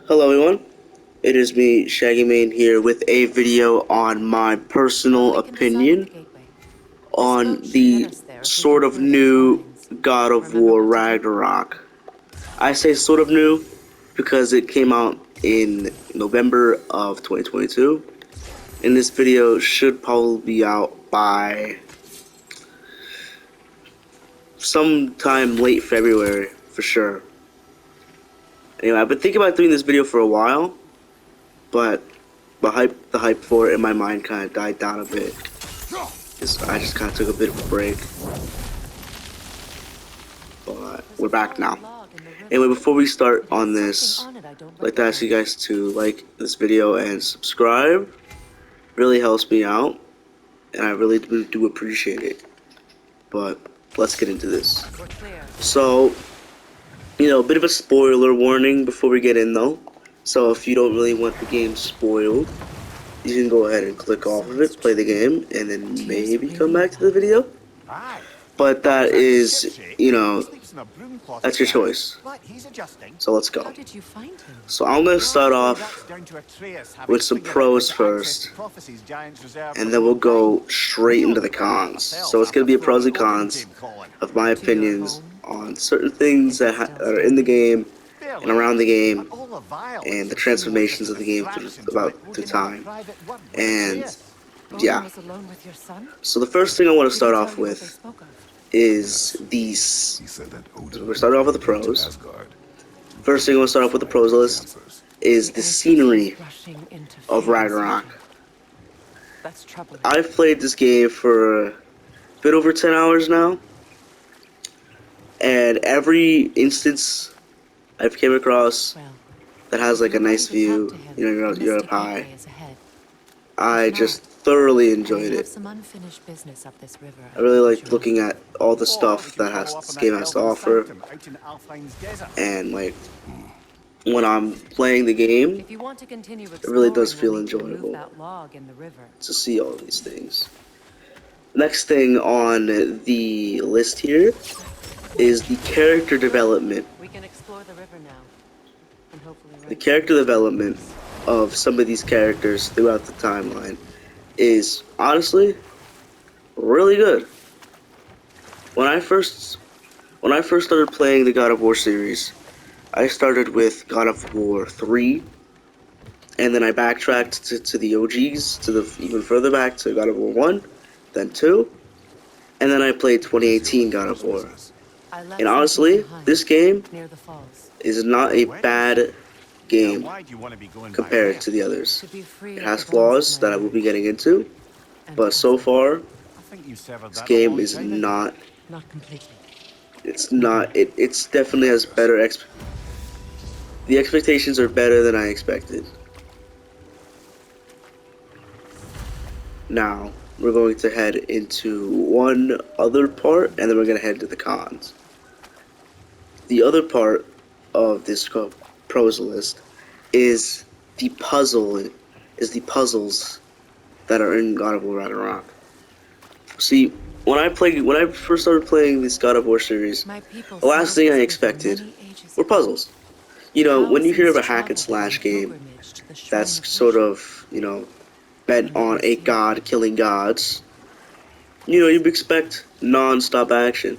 Hello everyone, it is me, Shaggy Mane, here with a video on my personal opinion on the sort of new God of War Ragnarok. I say sort of new because it came out in November of 2022, and this video should probably be out by sometime late February, for sure. Anyway, I've been thinking about doing this video for a while, but the hype for it in my mind kind of died down a bit. I just kind of took a bit of a break. But we're back now. Anyway, before we start on this, I'd like to ask you guys to like this video and subscribe. It really helps me out, and I really do appreciate it. But let's get into this. So, a bit of a spoiler warning before we get in though. So if you don't really want the game spoiled, you can go ahead and click off of it, play the game, and then maybe come back to the video. But that is, that's your choice. So let's go. So I'm going to start off with some pros first, and then we'll go straight into the cons. So it's going to be a pros and cons of my opinions on certain things that are in the game and around the game, and the transformations of the game through time. And yeah. So the first thing I want to start off with is these. We're starting off with the pros. First thing I want to start off with the pros list is the scenery of Ragnarok. I've played this game for a bit over 10 hours now, and every instance I've came across that has like a nice view, you're up high, I just thoroughly enjoyed it. I really like looking at all the stuff that this game has to offer, and like when I'm playing the game, it really does feel enjoyable to see all these things. Next thing on the list here is the character development. The character development of some of these characters throughout the timeline is honestly really good. When I first started playing the God of War series, I started with God of War 3, and then I backtracked to the OGs, even further back to God of War 1, then 2, and then I played 2018 God of War. And honestly, this game is not a bad game compared to the others. It has flaws that I will be getting into, but so far, this game is not. It's not. It's definitely has better. The expectations are better than I expected. Now we're going to head into one other part, and then we're going to head to the cons. The other part of this pros list is the puzzles that are in God of War Ragnarok. See, when I first started playing this God of War series, the last thing I expected were puzzles. When you hear of a hack and slash game that's sort of, bent on a god killing gods, you expect non-stop action.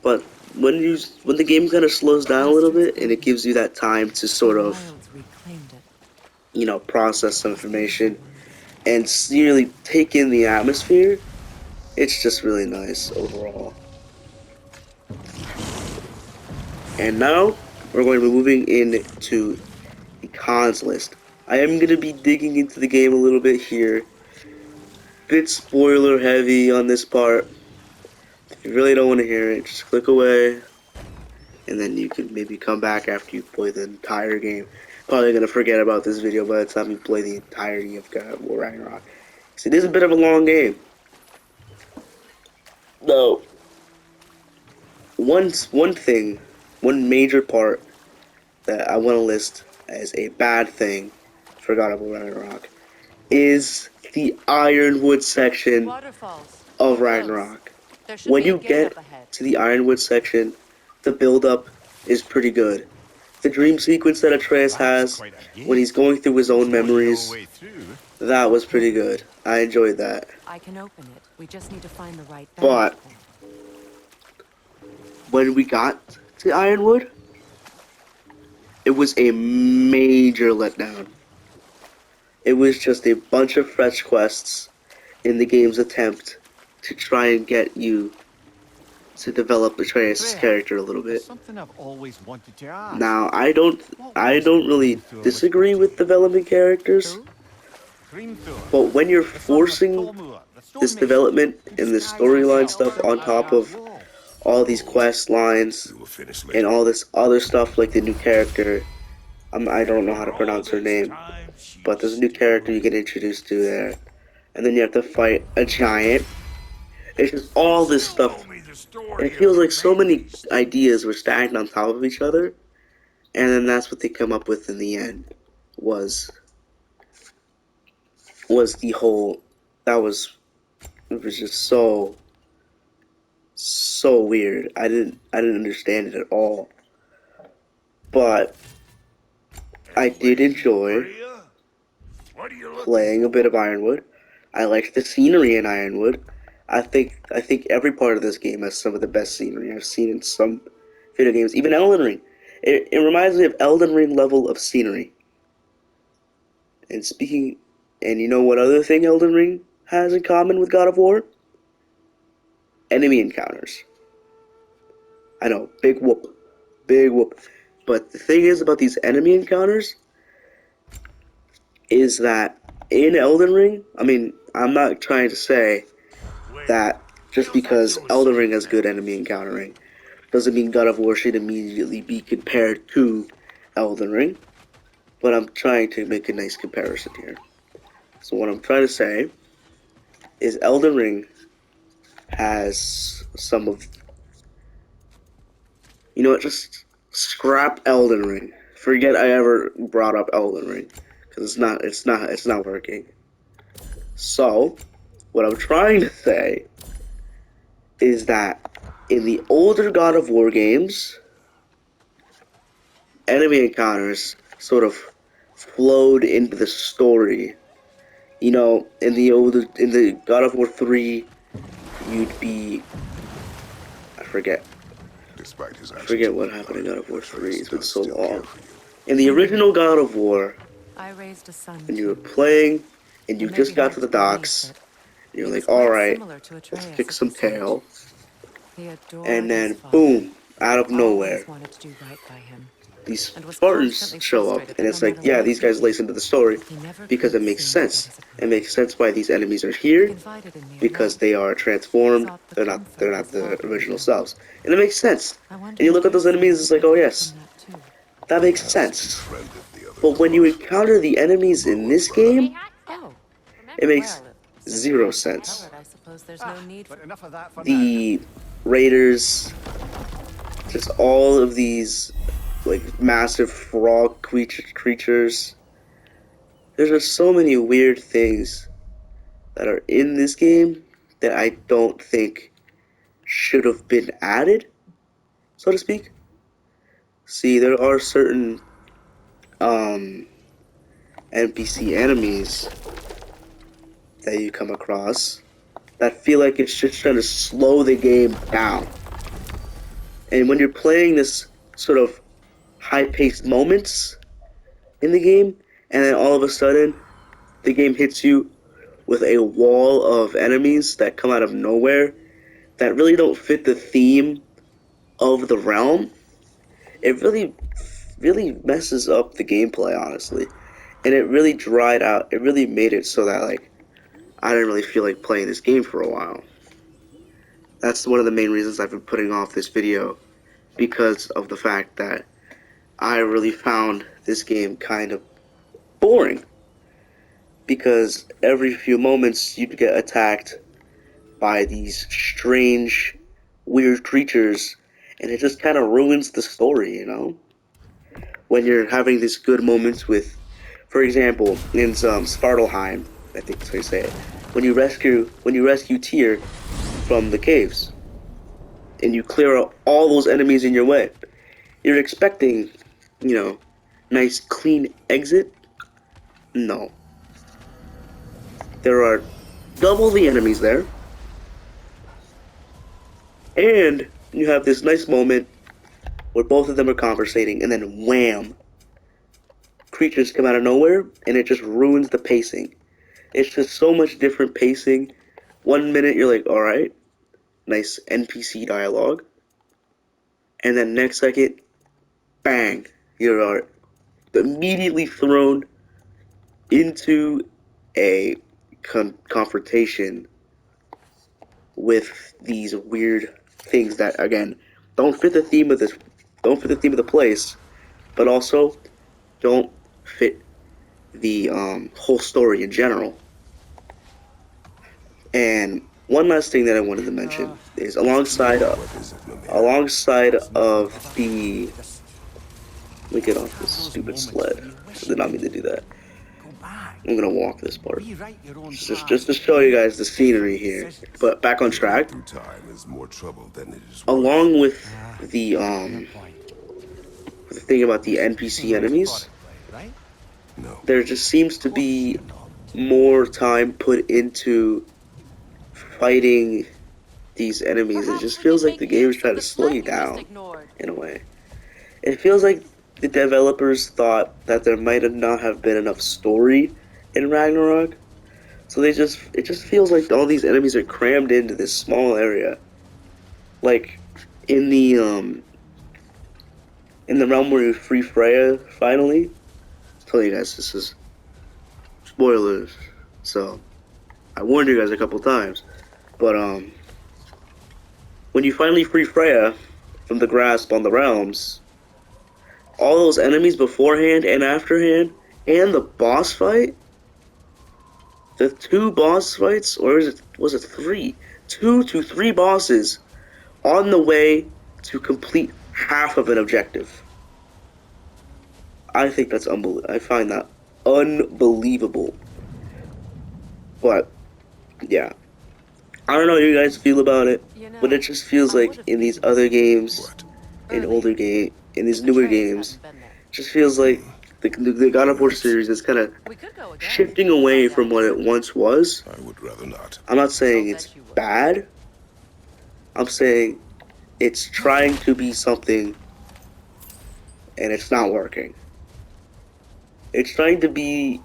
But when the game kind of slows down a little bit and it gives you that time to sort of, process some information and really take in the atmosphere, it's just really nice overall. And now we're going to be moving into the cons list. I am going to be digging into the game a little bit here. Bit spoiler heavy on this part. If you really don't want to hear it, just click away, and then you can maybe come back after you play the entire game. Probably gonna forget about this video by the time you play the entirety of God of War Ragnarok. See, this is a bit of a long game. Though, one major part that I want to list as a bad thing for God of War Ragnarok is the Ironwood section of Ragnarok. When you get to the Ironwood section, the build-up is pretty good. The dream sequence that Atreus has when he's going through his own memories, that was pretty good. I enjoyed that. I can open it. We just need to find the right But when we got to Ironwood, it was a major letdown. It was just a bunch of fetch quests in the game's attempt to try and get you to develop Atreus' character a little bit. Something I've always wanted to ask. Now, I don't really disagree with developing characters, but when you're forcing this development and this storyline stuff on top of all these quest lines and all this other stuff like the new character, I don't know how to pronounce her name, but there's a new character you get introduced to there, and then you have to fight a giant. It's just all this stuff. It feels like so many ideas were stacked on top of each other, and then that's what they come up with in the end. Was the whole it was just so weird. I didn't understand it at all. But I did enjoy playing a bit of Ironwood. I liked the scenery in Ironwood. I think every part of this game has some of the best scenery I've seen in some video games. Even Elden Ring. It reminds me of Elden Ring level of scenery. And you know what other thing Elden Ring has in common with God of War? Enemy encounters. I know, big whoop. But the thing is about these enemy encounters is that in Elden Ring, I mean, I'm not trying to say that just because Elden Ring has good enemy encountering doesn't mean God of War should immediately be compared to Elden Ring, but I'm trying to make a nice comparison here. So what I'm trying to say is Elden Ring has some of, you know what, just scrap Elden Ring. Forget I ever brought up Elden Ring, because it's not working. So, what I'm trying to say is that in the older God of War games, enemy encounters sort of flowed into the story. You know, in the God of War 3, you'd be, I forget what happened in God of War 3. It's been so long. In the original God of War, I raised a son when you were playing and you just got to the docks, and you're like, alright, let's kick some tail. And then, boom, out of nowhere, these Spartans show up, and it's like, yeah, these guys lace into the story because it makes sense. It makes sense why these enemies are here, because they are transformed. They're not the original selves, and it makes sense. And you look at those enemies, it's like, oh yes, that makes sense. But when you encounter the enemies in this game, it makes zero sense. The raiders, just all of these like massive frog creatures. There's just so many weird things that are in this game that I don't think should have been added, so to speak. See, there are certain NPC enemies that you come across that feel like it's just trying to slow the game down. And when you're playing this sort of high-paced moments in the game, and then all of a sudden, the game hits you with a wall of enemies that come out of nowhere that really don't fit the theme of the realm, it really messes up the gameplay, honestly. And it really dried out, it really made it so that, like, I didn't really feel like playing this game for a while. That's one of the main reasons I've been putting off this video, because of the fact that I really found this game kind of boring. Because every few moments you'd get attacked by these strange, weird creatures, and it just kind of ruins the story, you know? When you're having these good moments with, for example, in Svartalheim, I think that's how you say it, when you rescue Tyr from the caves, and you clear out all those enemies in your way, you're expecting you know, nice clean exit. No. There are double the enemies there. And you have this nice moment where both of them are conversating, and then wham! Creatures come out of nowhere, and it just ruins the pacing. It's just so much different pacing. 1 minute you're like, alright, nice NPC dialogue. And then next second, bang! You are immediately thrown into a confrontation with these weird things that, again, don't fit the theme of the place, but also don't fit the whole story in general. And one last thing that I wanted to mention is alongside of the, let me get off this stupid sled. I did not mean to do that. Go back. I'm gonna walk this part. Rewrite your own Just to show you guys the scenery here. But back on track. Time is more trouble than it is worth. Along with the thing about the NPC enemies, Right? No. there just seems to be more time put into fighting these enemies. It just feels like the game is trying to slow you down in a way. It feels like the developers thought that there might not have been enough story in Ragnarok, so it just feels like all these enemies are crammed into this small area. Like in the realm where you free Freya finally. I'll tell you guys, this is spoilers, so I warned you guys a couple times. But when you finally free Freya from the grasp on the realms, all those enemies beforehand and afterhand, and the boss fight, the 2 boss fights, or was it 3? 2 to 3 bosses on the way to complete half of an objective. I think that's unbelievable. I find that unbelievable. But yeah, I don't know how you guys feel about it, but it just feels like in these other games, in these newer games, it just feels like the God of War series is kind of shifting away from what it once was. I would rather not. I'm not saying it's bad. I'm saying it's trying to be something, and it's not working. It's trying to be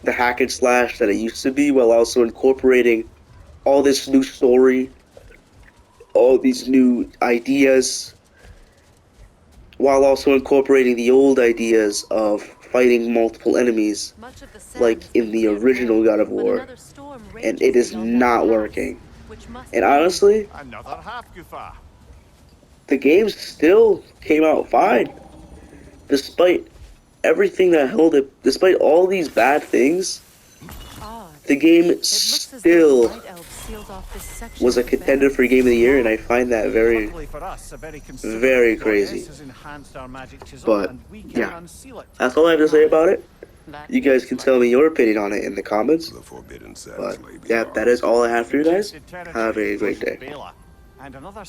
the hack and slash that it used to be, while also incorporating all this new story, all these new ideas, while also incorporating the old ideas of fighting multiple enemies, like in the original God of War, and it is not working. And honestly, Another half Gufa. the game still came out fine, despite everything that held it, despite all these bad things. The game still was a contender for Game of the Year, and I find that very, very crazy. But yeah, that's all I have to say about it. You guys can tell me your opinion on it in the comments. The forbidden sands But lay yeah, beyond. that is all I have for you guys. Have a great day. And another